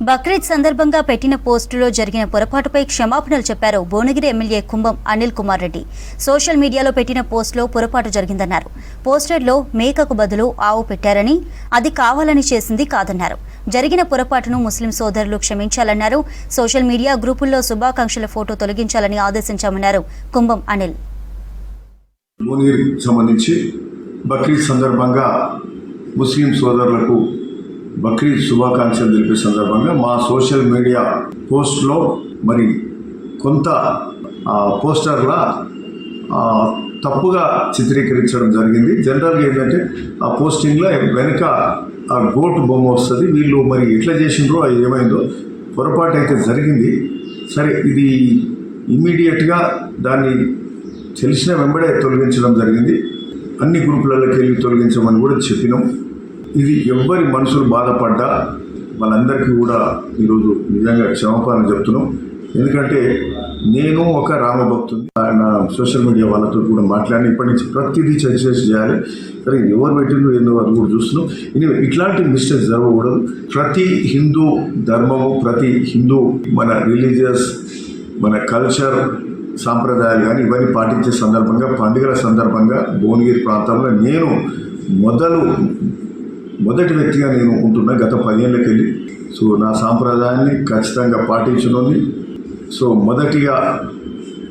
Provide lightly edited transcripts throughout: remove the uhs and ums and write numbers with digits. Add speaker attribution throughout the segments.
Speaker 1: బక్రీద్ సందర్భంగా పెట్టిన పోస్టులో జరిగిన పొరపాటుపై క్షమాపణలు చెప్పారు భువనగిరి ఎమ్మెల్యే కుంభం అనిల్ కుమార్ రెడ్డి. సోషల్ మీడియాలో పెట్టిన పోస్టులో పొరపాటు జరిగిందన్నారు. పోస్టర్లో మేకకు బదులు ఆవు పెట్టారని, అది కావాలని చేసింది కాదన్నారు. జరిగిన పొరపాటును ముస్లిం సోదరులు క్షమించాలన్నారు. సోషల్ మీడియా గ్రూపుల్లో శుభాకాంక్షల ఫోటో తొలగించాలని ఆదేశించామన్నారు కుంభం అనిల్.
Speaker 2: భువనగిరికి సంబంధించి బక్రీద్ సందర్భంగా ముస్లిం సోదరులకు బక్రీద్ శుభాకాంక్షలు తెలిపే సందర్భంగా మా సోషల్ మీడియా పోస్ట్లో మరి కొంత పోస్టర్ల తప్పుగా చిత్రీకరించడం జరిగింది. జనరల్గా ఏంటంటే ఆ పోస్టింగ్లో వెనుక ఆ గోటు బొమ్మ వస్తుంది. వీళ్ళు మరి ఎట్లా చేసిండ్రో అది ఏమైందో పొరపాటు అయితే జరిగింది. సరే, ఇది ఇమ్మీడియట్గా దాన్ని తెలిసిన వెంబడే తొలగించడం జరిగింది. అన్ని గ్రూపులలోకి వెళ్ళి తొలగించమని కూడా చెప్పినాం. ఇది ఎవ్వరి మనసులు బాధపడ్డా వాళ్ళందరికీ కూడా ఈరోజు నిజంగా క్షమాపణ చెప్తున్నాం. ఎందుకంటే నేను ఒక రామభక్తుని, ఆయన సోషల్ మీడియా వాళ్ళతో కూడా మాట్లాడి ఇప్పటి నుంచి ప్రతిదీ చర్చ చేయాలి. సరే, ఎవరు పెట్టిందో ఏందో అది కూడా చూస్తున్నాం. ఇట్లాంటి మిస్టేక్స్ జరగకూడదు. ప్రతి హిందూ ధర్మము, ప్రతి హిందూ మన రిలీజియస్, మన కల్చర్, సాంప్రదాయాలు కానీ ఇవన్నీ పాటించే సందర్భంగా, పండుగల సందర్భంగా భువనగిరి ప్రాంతంలో నేను మొదటి వ్యక్తిగా నేను ఉంటున్నా గత 10 ఏళ్ళకి వెళ్ళి. సో నా సాంప్రదాయాన్ని ఖచ్చితంగా పాటించనుంది. సో మొదటిగా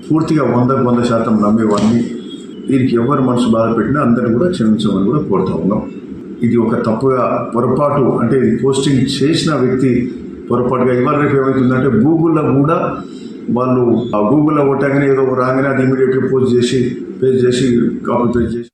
Speaker 2: పూర్తిగా 100% నమ్మేవాడిని. దీనికి ఎవరు మనసు బాధ పెట్టినా అందరినీ కూడా క్షమించమని కూడా కోరుతూ ఉన్నాం. ఇది ఒక తప్పుగా పొరపాటు, అంటే ఇది పోస్టింగ్ చేసిన వ్యక్తి పొరపాటుగా ఇవాళ రేపు ఏమవుతుందంటే గూగుల్లో కూడా వాళ్ళు గూగుల్లో కొట్టగానే ఏదో రాగానే అది ఇమీడియట్గా పోస్ట్ చేసి పేజ్ చేసి కాపీ పేస్ట్ చేసి